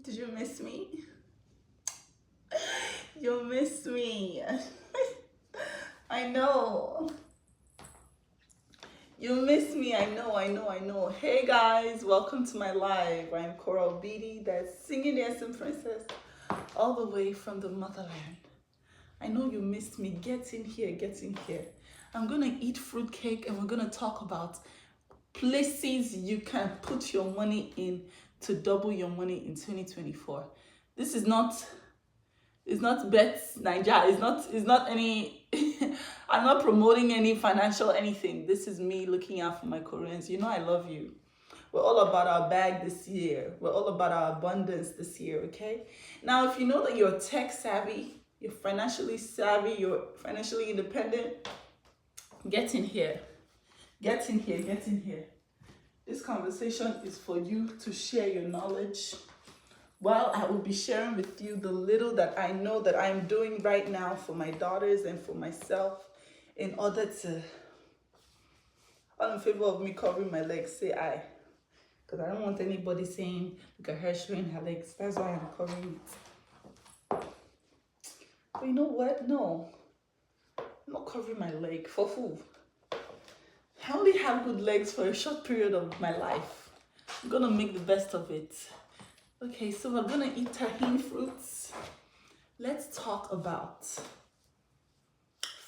Did you miss me? You miss me. I know. You miss me. I know. Hey guys, welcome to my live. I'm Korra Obidi, that singing dancing princess, all the way from the motherland. I know you missed me. Get in here, get in here. I'm gonna eat fruitcake and we're gonna talk about places you can put your money in to double your money in 2024. This is not, it's not bets Nigeria. It's not any I'm not promoting any financial anything. This is me looking out for my Koreans. You know I love you. We're all about our bag this year. We're all about our abundance this year, okay? Now, if you know that you're tech savvy, you're financially savvy, you're financially independent, get in here. Get in here, get in here. This conversation is for you to share your knowledge. While I will be sharing with you the little that I know that I'm doing right now for my daughters and for myself in order to, all in favor of me covering my legs, say I. Because I don't want anybody saying, look at her showing her legs. That's why I'm covering it. But you know what? No. I'm not covering my leg for food. I only have good legs for a short period of my life. I'm gonna make the best of it. Okay, so we're gonna eat tahini fruits. Let's talk about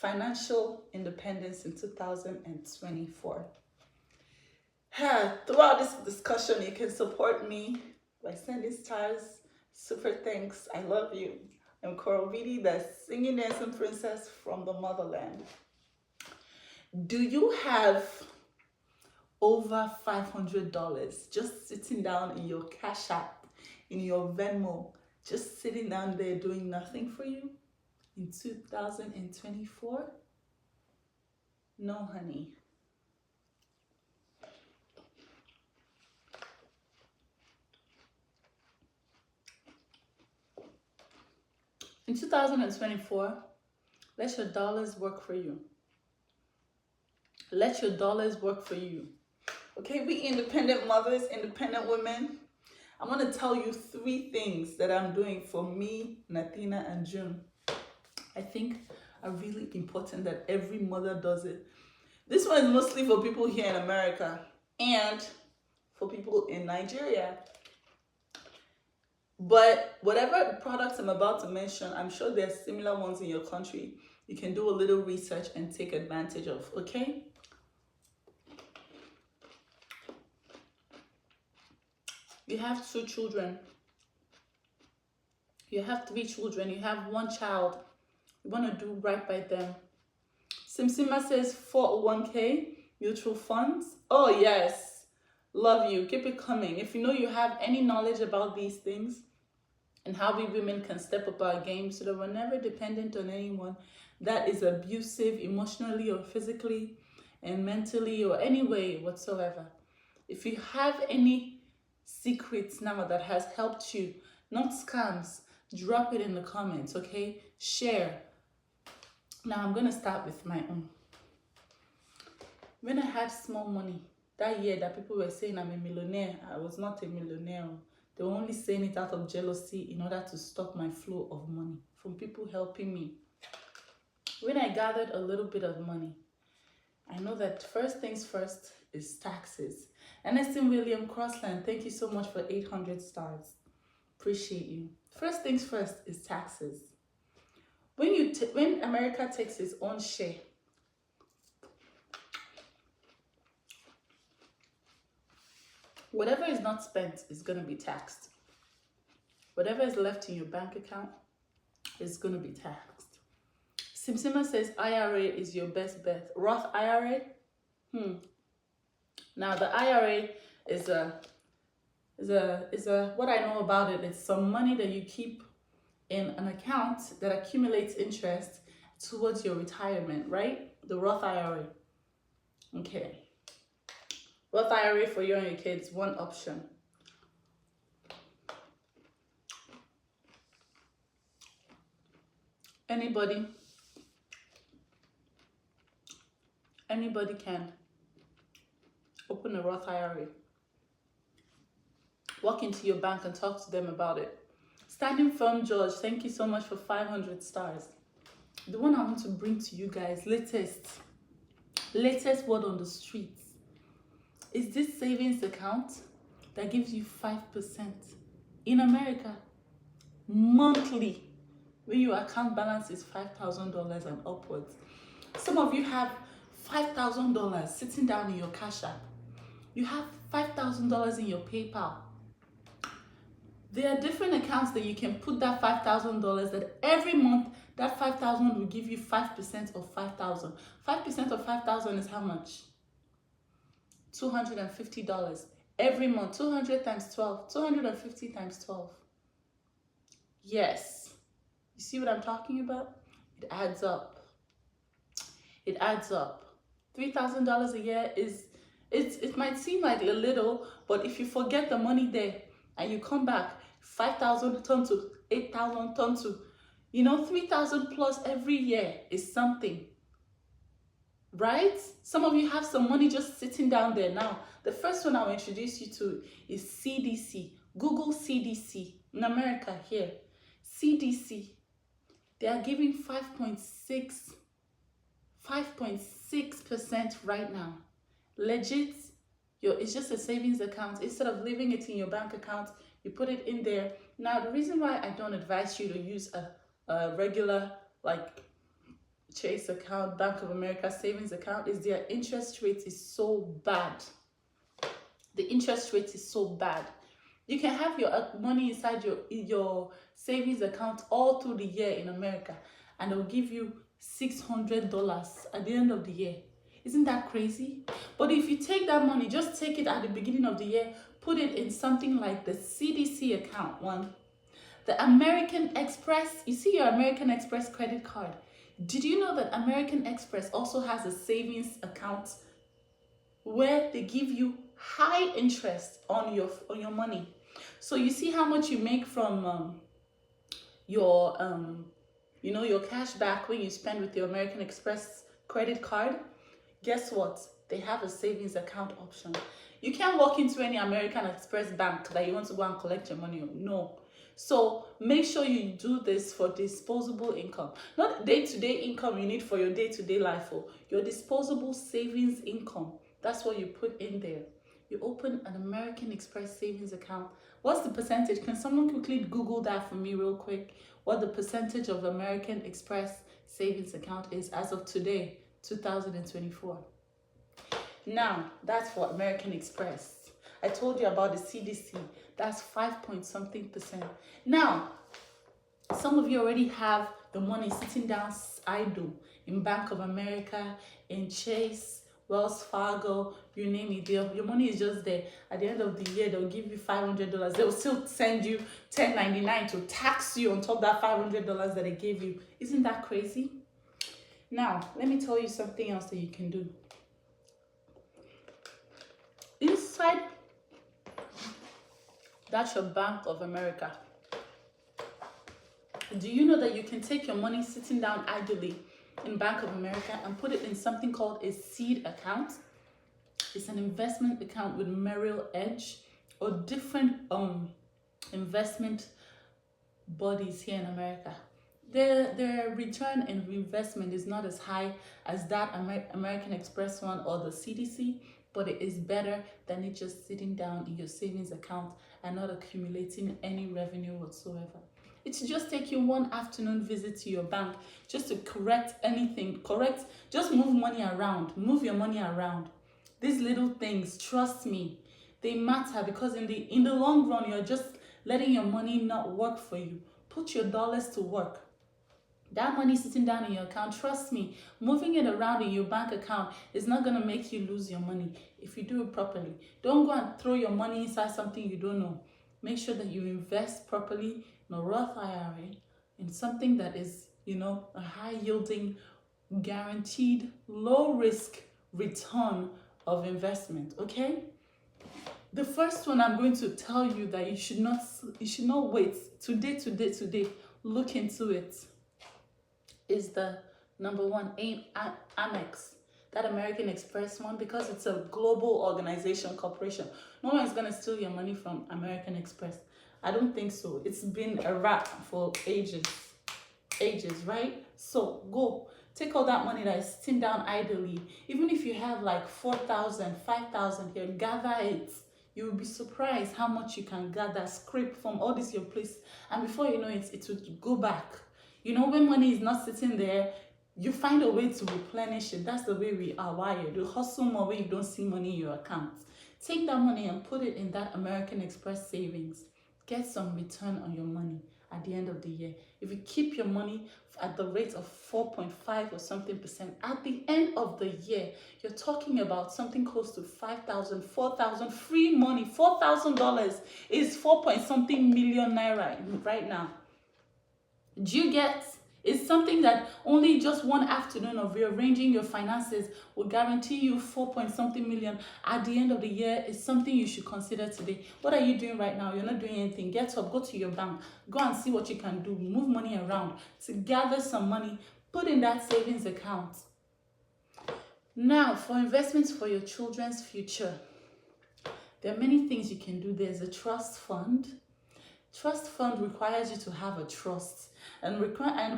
financial independence in 2024. Throughout this discussion, you can support me by sending stars. Super thanks. I love you. I'm Obidi, the singing dancing princess from the motherland. Do you have over $500 just sitting down in your Cash App, in your Venmo, just sitting down there doing nothing for you in 2024? No, honey. In 2024, let your dollars work for you. Let your dollars work for you. Okay, we independent mothers, independent women. I want to tell you 3 things that I'm doing for me, Nathina, and June. I think are really important that every mother does it. This one is mostly for people here in America and for people in Nigeria. But whatever products I'm about to mention, I'm sure there are similar ones in your country. You can do a little research and take advantage of, okay? You have 2 children. You have 3 children. You have 1 child. You want to do right by them. Simsima says 401k, mutual funds. Oh, yes. Love you. Keep it coming. If you know you have any knowledge about these things and how we women can step up our game so that we're never dependent on anyone that is abusive emotionally or physically and mentally or any way whatsoever. If you have any secrets now that has helped you, not scams, drop it in the comments, okay? Share. Now I'm going to start with my own. When I had small money, that year that people were saying I'm a millionaire, I was not a millionaire. They were only saying it out of jealousy in order to stop my flow of money from people helping me. When I gathered a little bit of money, I know that first things first is taxes. Ernestine William Crossland, thank you so much for 800 stars. Appreciate you. First things first is taxes. When America takes its own share, whatever is not spent is going to be taxed. Whatever is left in your bank account is going to be taxed. Simsima says IRA is your best bet. Roth IRA? Now the IRA is what I know about it. It's some money that you keep in an account that accumulates interest towards your retirement, right? The Roth IRA. Okay. Roth IRA for you and your kids, one option. Anybody can open a Roth IRA. Walk into your bank and talk to them about it. Standing Firm George, thank you so much for 500 stars. The one I want to bring to you guys, latest word on the streets, is this savings account that gives you 5% in America monthly when your account balance is $5,000 and upwards. Some of you have $5,000 sitting down in your Cash App. You have $5,000 in your PayPal. There are different accounts that you can put that $5,000 that every month that $5,000 will give you 5% of $5,000. 5% of $5,000 is how much? $250 every month. 200 times 12. 250 times 12. Yes. You see what I'm talking about? It adds up. It adds up. $3,000 a year it might seem like a little, but if you forget the money there and you come back, 5,000 turn to 8,000 turn to, 3,000 plus every year is something, right? Some of you have some money just sitting down there. Now, the first one I'll introduce you to is CDC. Google CDC in America here. CDC. They are giving 5.6% right now. Legit, it's just a savings account. Instead of leaving it in your bank account, you put it in there. Now, the reason why I don't advise you to use a regular like Chase account, Bank of America savings account is their interest rate is so bad. The interest rate is so bad. You can have your money inside your savings account all through the year in America, and they'll give you $600 at the end of the year. Isn't that crazy? But if you take that money, just take it at the beginning of the year, put it in something like the CDC account one. The American Express, you see your American Express credit card. Did you know that American Express also has a savings account where they give you high interest on your money? So you see how much you make from your cash back when you spend with your American Express credit card. Guess what? They have a savings account option. You can't walk into any American Express bank that you want to go and collect your money on. No. So make sure you do this for disposable income. Not day-to-day income you need for your day-to-day life. Or your disposable savings income. That's what you put in there. You open an American Express savings account. What's the percentage? Can someone quickly Google that for me real quick? What the percentage of American Express savings account is as of today, 2024. Now, that's for American Express. I told you about the CDC. That's 5.something%. Now, some of you already have the money sitting down idle in Bank of America, in Chase, Wells Fargo, you name it. Your money is just there. At the end of the year, they'll give you $500. They'll still send you $10.99 to tax you on top of that $500 that they gave you. Isn't that crazy? Now, let me tell you something else that you can do. Inside, that's your Bank of America. Do you know that you can take your money sitting down idly in Bank of America and put it in something called a seed account? It's an investment account with Merrill Edge or different investment bodies here in America. Their return in investment is not as high as that American Express one or the CDC, but it is better than it just sitting down in your savings account and not accumulating any revenue whatsoever. It should just take you one afternoon visit to your bank just to correct anything. Just move money around. Move your money around. These little things, trust me, they matter because in the long run, you're just letting your money not work for you. Put your dollars to work. That money sitting down in your account, trust me, moving it around in your bank account is not going to make you lose your money if you do it properly. Don't go and throw your money inside something you don't know. Make sure that you invest properly in a Roth IRA, in something that is, a high-yielding, guaranteed, low-risk return of investment, okay? The first one I'm going to tell you that you should not wait. Today, look into it. Is the number one, Amex. that American Express one, because it's a global organization, corporation. No one is going to steal your money from American Express. I don't think so. It's been a wrap for ages, right? So go take all that money that is sitting down idly. Even if you have like 4,000, 5,000 here, gather it. You will be surprised how much you can gather, scrape from all this your place, and before you know it, it will go back. You know, when money is not sitting there, you find a way to replenish it. That's the way we are wired. You hustle more when you don't see money in your account. Take that money and put it in that American Express savings. Get some return on your money at the end of the year. If you keep your money at the rate of 4.5 or something percent, at the end of the year, you're talking about something close to 5,000, 4,000 free money. $4,000 is 4 point something million naira right now. Do you get? It's something that only just one afternoon of rearranging your finances will guarantee you 4 point something million at the end of the year. Is something you should consider today. What are you doing right now? You're not doing anything. Get up, go to your bank, go and see what you can do. Move money around to gather some money, put in that savings account. Now, for investments for your children's future, there are many things you can do. There's a trust fund. Trust fund requires you to have a trust. And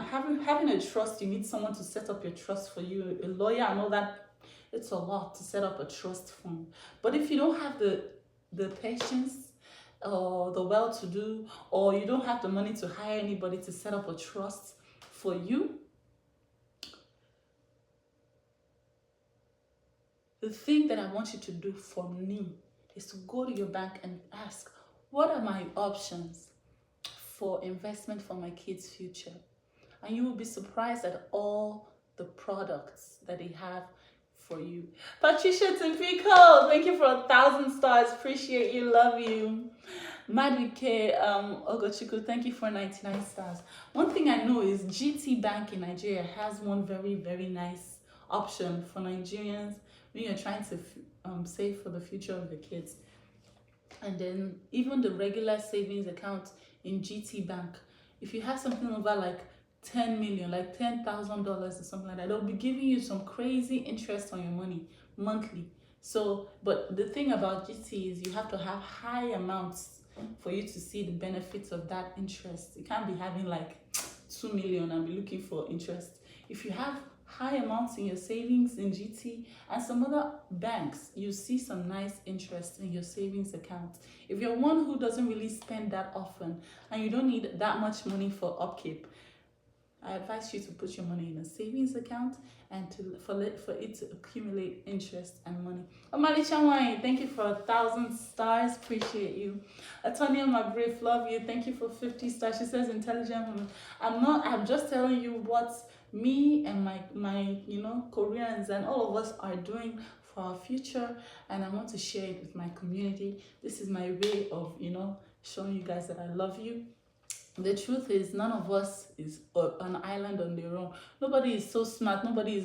having a trust, you need someone to set up your trust for you, a lawyer and all that. It's a lot to set up a trust fund. But if you don't have the patience or the well-to-do, or you don't have the money to hire anybody to set up a trust for you, the thing that I want you to do for me is to go to your bank and ask, what are my options for investment for my kids' future? And you will be surprised at all the products that they have for you. Patricia Timpico, thank you for 1,000 stars. Appreciate you, love you. Maduke Ogochukwu, thank you for 99 stars. One thing I know is GT Bank in Nigeria has one very, very nice option for Nigerians when you're trying to save for the future of your kids. And then even the regular savings account in GT Bank, if you have something over like 10 million, like $10,000 or something like that, they'll be giving you some crazy interest on your money monthly. So, but the thing about GT is you have to have high amounts for you to see the benefits of that interest. You can't be having like 2 million and be looking for interest. If you have high amounts in your savings in GT and some other banks, you see some nice interest in your savings account. If you're one who doesn't really spend that often and you don't need that much money for upkeep, I advise you to put your money in a savings account and for it to accumulate interest and money. Omali Chamwai, thank you for 1,000 stars. Appreciate you. Atonia McGriff, love you. Thank you for 50 stars. She says, intelligent woman. I'm just telling you what me and my Koreans and all of us are doing for our future, and I want to share it with my community. This is my way of showing you guys that I love you. The truth is, none of us is an island on their own. Nobody is so smart. Nobody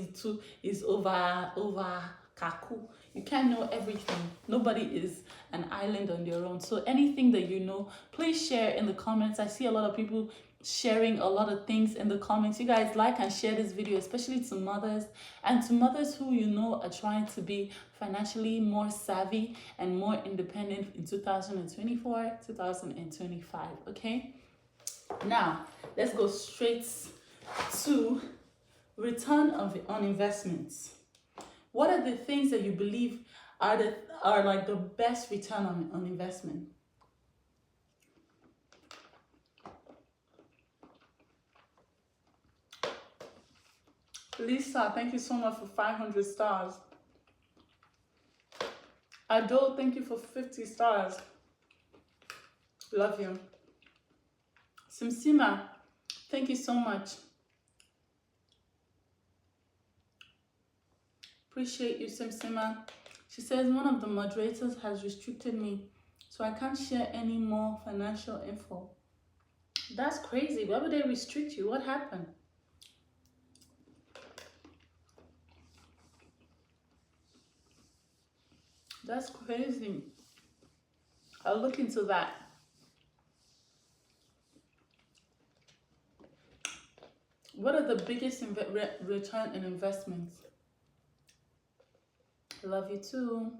is over kaku. You can't know everything. Nobody is an island on their own. So anything that you know, please share in the comments. I see a lot of people sharing a lot of things in the comments. You guys like and share this video, especially to mothers and to mothers who are trying to be financially more savvy and more independent in 2024, 2025. Okay. Now, let's go straight to return on investments. What are the things that you believe are like the best return on investment? Lisa, thank you so much for 500 stars. Adol, thank you for 50 stars. Love you. Simsima, thank you so much. Appreciate you, Simsima. She says one of the moderators has restricted me, so I can't share any more financial info. That's crazy. Why would they restrict you? What happened? That's crazy. I'll look into that. What are the biggest return in investments? Love you too.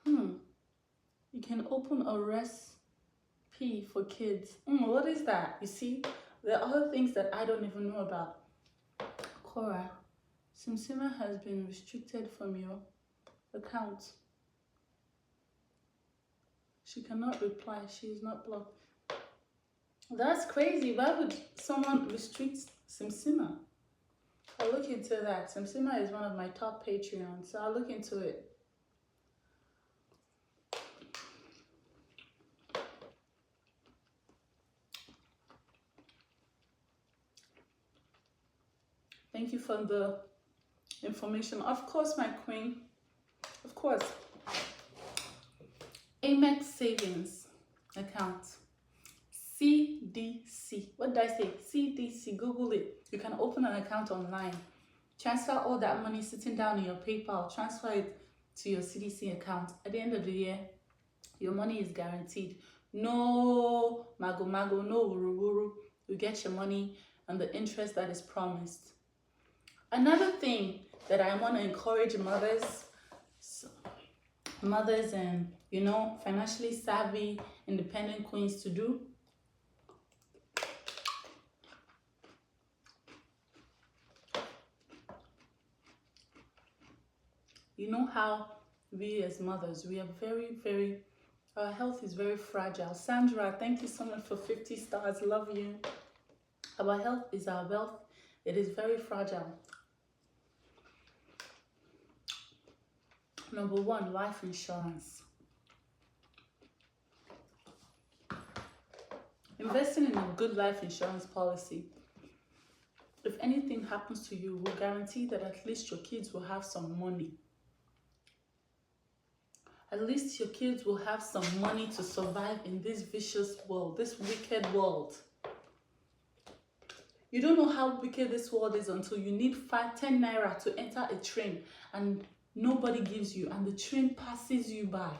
You can open a recipe for kids. What is that? You see, there are other things that I don't even know about. Korra, Simsima has been restricted from your account. She cannot reply. She is not blocked. That's crazy. Why would someone restrict Simsima? I'll look into that. Simsima is one of my top Patreons, so I'll look into it. Thank you for the information. Of course, my queen. Of course. Amex Savings account. CDC. What did I say? CDC. Google it. You can open an account online. Transfer all that money sitting down in your PayPal. Transfer it to your CDC account. At the end of the year, your money is guaranteed. No mago, no wuru. You get your money and the interest that is promised. Another thing that I want to encourage mothers and, financially savvy, independent queens to do. You know how we as mothers, we are very, our health is very fragile. Sandra, thank you so much for 50 stars. Love you. Our health is our wealth. It is very fragile. Number one, life insurance. Investing in a good life insurance policy. If anything happens to you, will guarantee that at least your kids will have some money. At least your kids will have some money to survive in this vicious world, this wicked world. You don't know how wicked this world is until you need 10 naira to enter a train and nobody gives you and the train passes you by.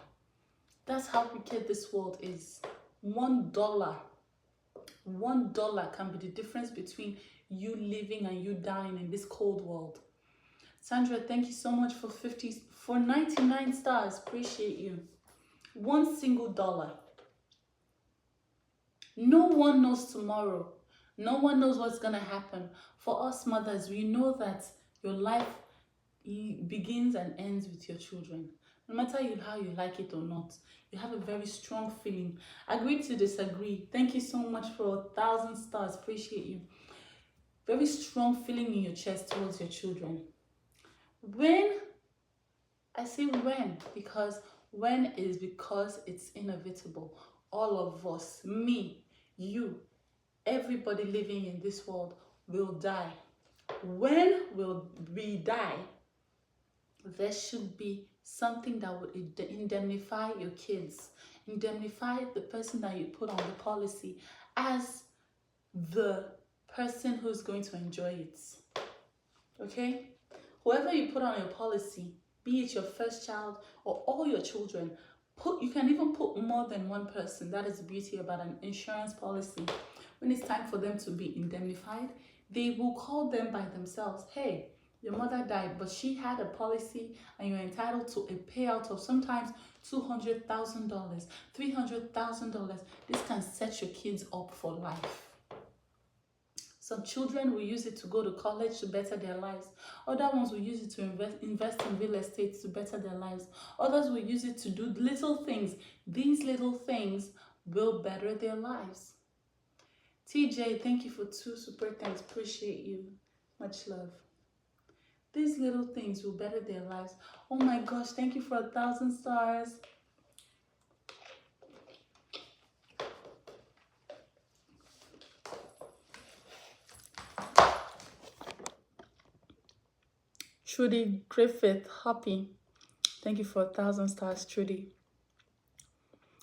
That's how wicked this world is. $1 can be the difference between you living and you dying in this cold world. Sandra, thank you so much for 99 stars. Appreciate you. $1 single. No one knows tomorrow. No one knows what's gonna happen. For us mothers, we know that your life begins and ends with your children. No matter how you like it or not, you have a very strong feeling. Agree to disagree. Thank you so much for 1,000 stars. Appreciate you. Very strong feeling in your chest towards your children. When I say when, because when is because it's inevitable. All of us, me, you, everybody living in this world will die. When will we die? There should be something that would indemnify your kids, indemnify the person that you put on the policy as the person who's going to enjoy it. Okay? Whoever you put on your policy, be it your first child or all your children, you can even put more than one person. That is the beauty about an insurance policy. When it's time for them to be indemnified, they will call them by themselves. Hey, your mother died, but she had a policy and you're entitled to a payout of sometimes $200,000, $300,000. This can set your kids up for life. Some children will use it to go to college to better their lives. Other ones will use it to invest in real estate to better their lives. Others will use it to do little things. These little things will better their lives. TJ, thank you for 2 super thanks. Appreciate you. Much love. These little things will better their lives. Oh my gosh, thank you for 1,000 stars. Trudy Griffith, happy. Thank you for 1,000 stars, Trudy.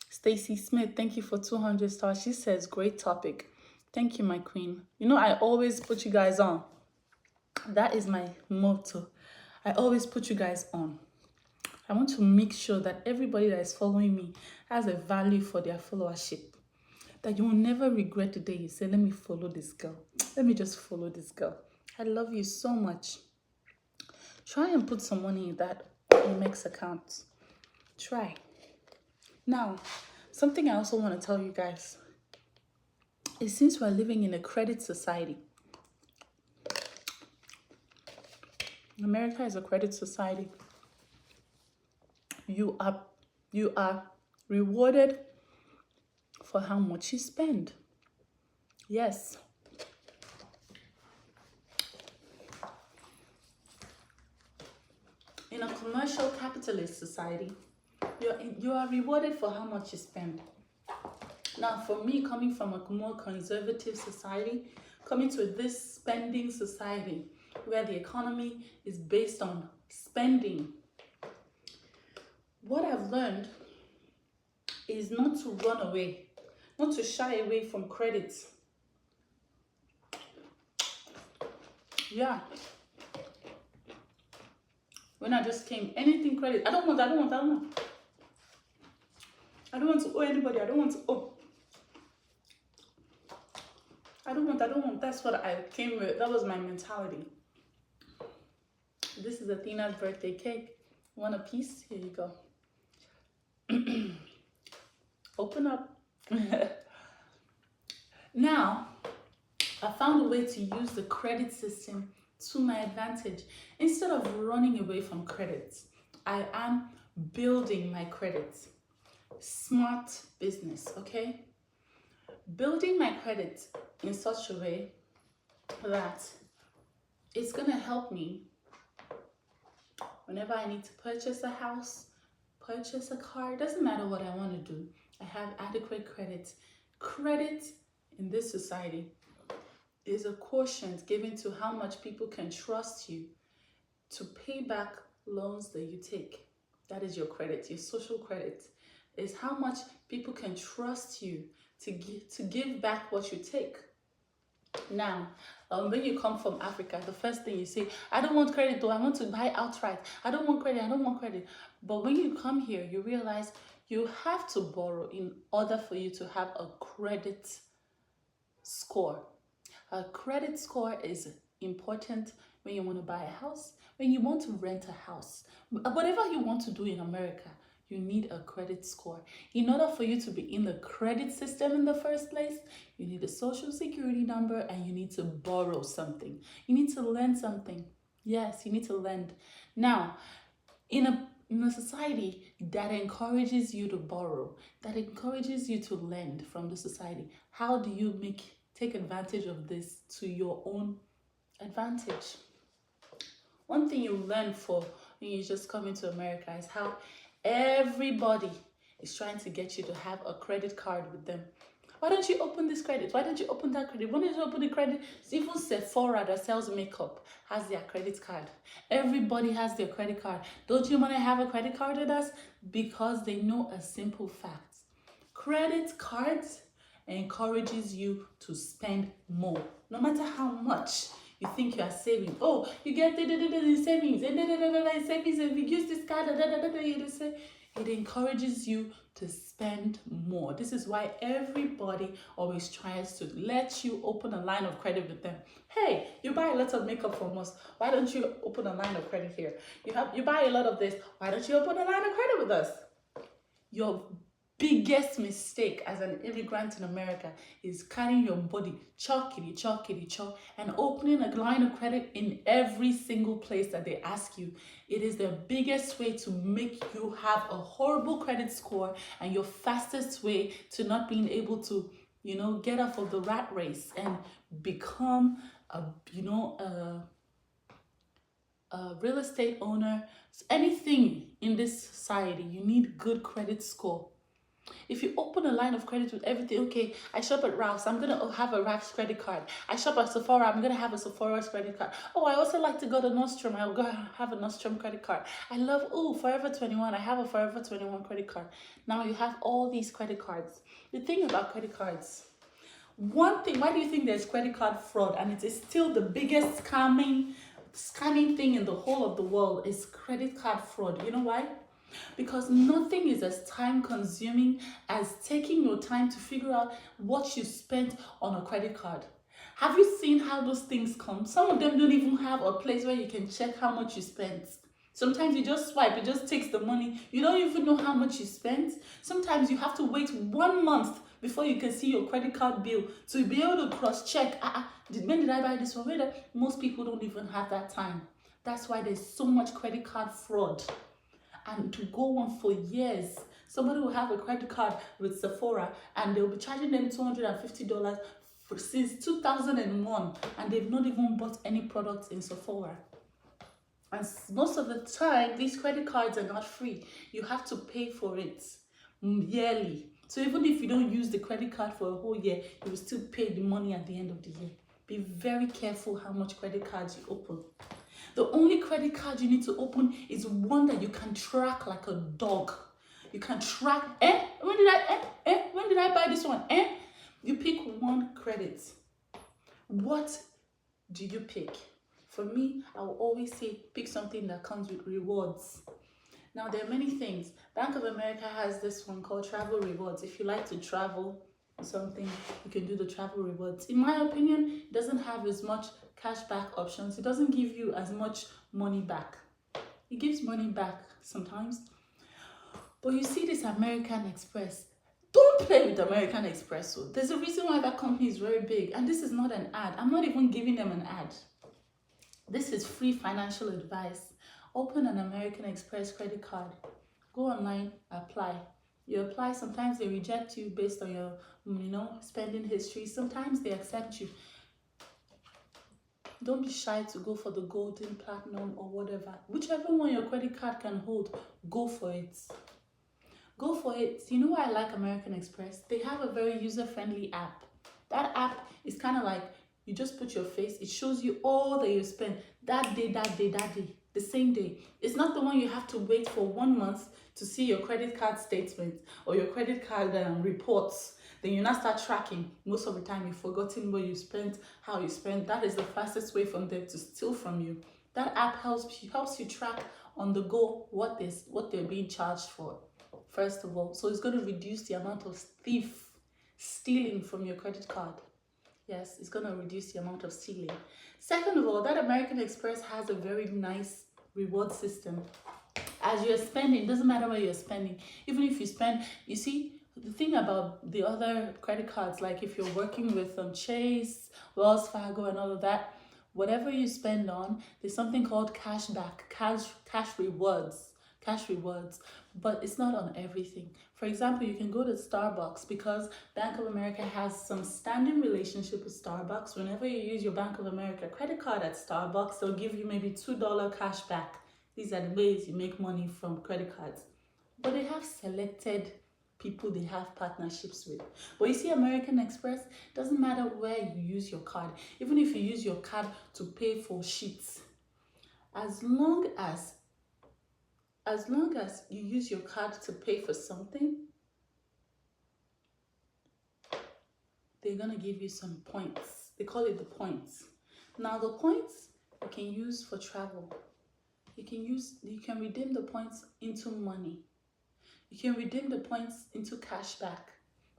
Stacy Smith, thank you for 200 stars. She says, great topic. Thank you, my queen. You know, I always put you guys on. That is my motto. I always put you guys on. I want to make sure that everybody that is following me has a value for their followership. That you will never regret the day you say, let me follow this girl. Let me just follow this girl. I love you so much. Try and put some money in that Amex account. Try. Now, something I also want to tell you guys is since we're living in a credit society, America is a credit society. You are rewarded for how much you spend. Yes. In a commercial capitalist society, you are rewarded for how much you spend. Now, for me, coming from a more conservative society, coming to this spending society where the economy is based on spending, what I've learned is not to run away, not to shy away from credit. Yeah. When I just came, anything credit, I don't want. I don't want to owe anybody. I don't want to owe. I don't want. That's what I came with. That was my mentality. This is Athena's birthday cake. Want a piece? Here you go. Open up. Now, I found a way to use the credit system to my advantage. Instead of running away from credit, I am building my credit. Smart business, okay? Building my credit in such a way that it's gonna help me whenever I need to purchase a house, purchase a car. It doesn't matter what I want to do. I have adequate credit. Credit in this society is a quotient given to how much people can trust you to pay back loans that you take. That is your credit. Your social credit is how much people can trust you to give back what you take. Now, when you come from Africa, the first thing you say, I don't want credit though, I want to buy outright. I don't want credit. But when you come here, you realize you have to borrow in order for you to have a credit score. A credit score is important when you want to buy a house, when you want to rent a house. Whatever you want to do in America, you need a credit score. In order for you to be in the credit system in the first place, you need a social security number and you need to borrow something. You need to lend something. Yes, you need to lend. Now, in a society that encourages you to borrow, that encourages you to lend from the society, how do you take advantage of this to your own advantage? One thing you learn when you just come into America is how everybody is trying to get you to have a credit card with them. Why don't you open this credit? Why don't you open that credit? Why don't you open the credit? Even Sephora that sells makeup has their credit card. Everybody has their credit card. Don't you want to have a credit card with us? Because they know a simple fact. Credit cards encourages you to spend more, no matter how much you think you are saving. Oh, you get the savings, savings, if you use this card, it encourages you to spend more. This is why everybody always tries to let you open a line of credit with them. Hey, you buy a lot of makeup from us. Why don't you open a line of credit here? You buy a lot of this. Why don't you open a line of credit with us? Your biggest mistake as an immigrant in America is carrying your body chalk, and opening a line of credit in every single place that they ask you. It is the biggest way to make you have a horrible credit score and your fastest way to not being able to, get off of the rat race and become a real estate owner. Anything in this society, you need good credit score. If you open a line of credit with everything, okay, I shop at Ralph's, I'm going to have a Ralph's credit card. I shop at Sephora, I'm going to have a Sephora's credit card. Oh, I also like to go to Nordstrom, I'll go have a Nordstrom credit card. I love, Forever 21, I have a Forever 21 credit card. Now you have all these credit cards. The thing about credit cards, one thing, why do you think there's credit card fraud? And it is still the biggest scamming thing in the whole of the world is credit card fraud. You know why? Because nothing is as time consuming as taking your time to figure out what you spent on a credit card. Have you seen how those things come? Some of them don't even have a place where you can check how much you spent. Sometimes you just swipe, it just takes the money. You don't even know how much you spent. Sometimes you have to wait 1 month before you can see your credit card bill to be able to cross-check. When did I buy this one? Most people don't even have that time. That's why there's so much credit card fraud. And to go on for years. Somebody will have a credit card with Sephora and they'll be charging them $250 since 2001, and they've not even bought any products in Sephora. And most of the time, these credit cards are not free. You have to pay for it yearly. So even if you don't use the credit card for a whole year, you will still pay the money at the end of the year. Be very careful how much credit cards you open. The only credit card you need to open is one that you can track like a dog. You can track, when did I buy this one? You pick one credit. What do you pick? For me, I will always say pick something that comes with rewards. Now, there are many things. Bank of America has this one called travel rewards. If you like to travel or something, you can do the travel rewards. In my opinion, it doesn't have as much cashback options. It doesn't give you as much money back. It gives money back sometimes. But you see this American Express. Don't play with American Express. So there's a reason why that company is very big. And this is not an ad. I'm not even giving them an ad. This is free financial advice. Open an American Express credit card. Go online, apply. You apply, sometimes they reject you based on your, spending history. Sometimes they accept you. Don't be shy to go for the golden, platinum, or whatever. Whichever one your credit card can hold, go for it. Go for it. You know why I like American Express? They have a very user-friendly app. That app is kind of like, you just put your face, it shows you all that you spent that day, the same day. It's not the one you have to wait for 1 month to see your credit card statement or your credit card reports. Then you now start tracking. Most of the time you've forgotten where you spent, how you spent. That is the fastest way from them to steal from you. That app helps you track on the go what they're being charged for. First of all, so it's going to reduce the amount of stealing from your credit card. Yes, it's going to reduce the amount of stealing. Second of all, that American Express has a very nice reward system. As you're spending, doesn't matter where you're spending. Even if you spend, you see, the thing about the other credit cards, like if you're working with Chase, Wells Fargo and all of that, whatever you spend on, there's something called cashback, cash rewards. But it's not on everything. For example, you can go to Starbucks because Bank of America has some standing relationship with Starbucks. Whenever you use your Bank of America credit card at Starbucks, they'll give you maybe $2 cash back. These are the ways you make money from credit cards. But they have selected people they have partnerships with. But you see, American Express, doesn't matter where you use your card. Even if you use your card to pay for sheets, as long as you use your card to pay for something, they're going to give you some points. They call it the points. Now, the points you can use for travel. You can redeem the points into money. You can redeem the points into cash back.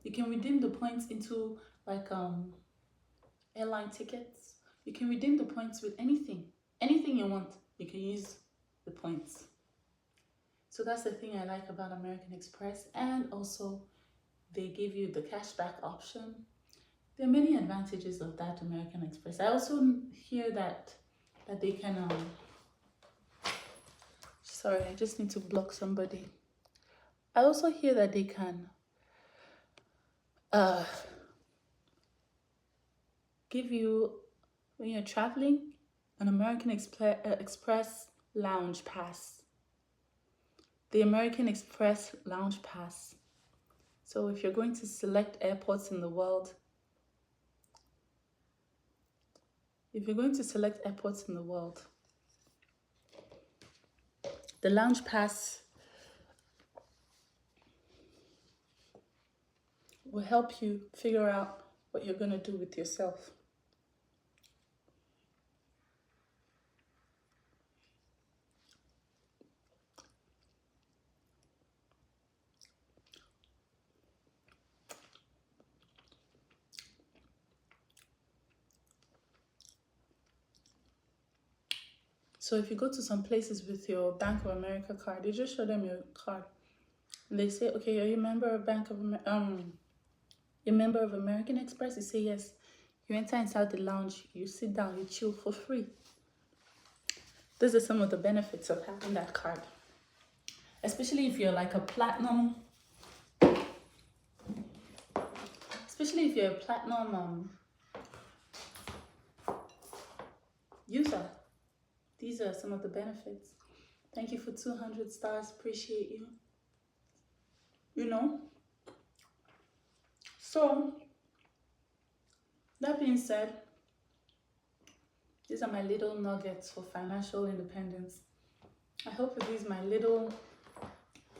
You can redeem the points into like airline tickets. You can redeem the points with anything. Anything you want, you can use the points. So that's the thing I like about American Express. And also, they give you the cashback option. There are many advantages of that American Express. I also hear that they can... Sorry, I just need to block somebody. I also hear that they can give you, when you're traveling, an American Express lounge pass. The American Express lounge pass. So if you're going to select airports in the world, the lounge pass will help you figure out what you're going to do with yourself. So if you go to some places with your Bank of America card, you just show them your card. And they say, okay, are you a member of you a member of American Express? You say yes. You enter inside the lounge, you sit down, you chill for free. These are some of the benefits of having that card. Especially if you're like a platinum, user. These are some of the benefits. Thank you for 200 stars. Appreciate you. You know? So, that being said, these are my little nuggets for financial independence. I hope with these, my little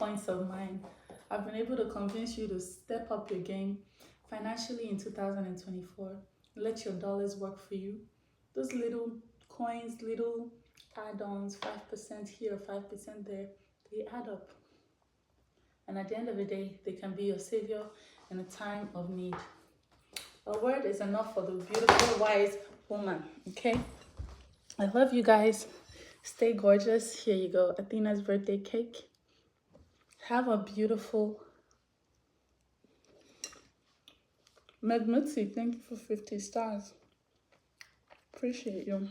points of mine, I've been able to convince you to step up your game financially in 2024. Let your dollars work for you. Those little coins, little add-ons, 5% here, 5% there, they add up. And at the end of the day, they can be your savior in a time of need. A word is enough for the beautiful, wise woman, okay? I love you guys. Stay gorgeous. Here you go, Athena's birthday cake. Have a beautiful... Medmutsi, thank you for 50 stars. Appreciate you.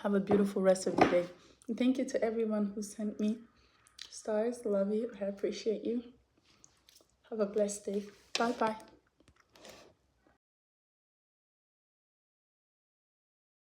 Have a beautiful rest of the day. And thank you to everyone who sent me stars. Love you. I appreciate you. Have a blessed day. Bye-bye.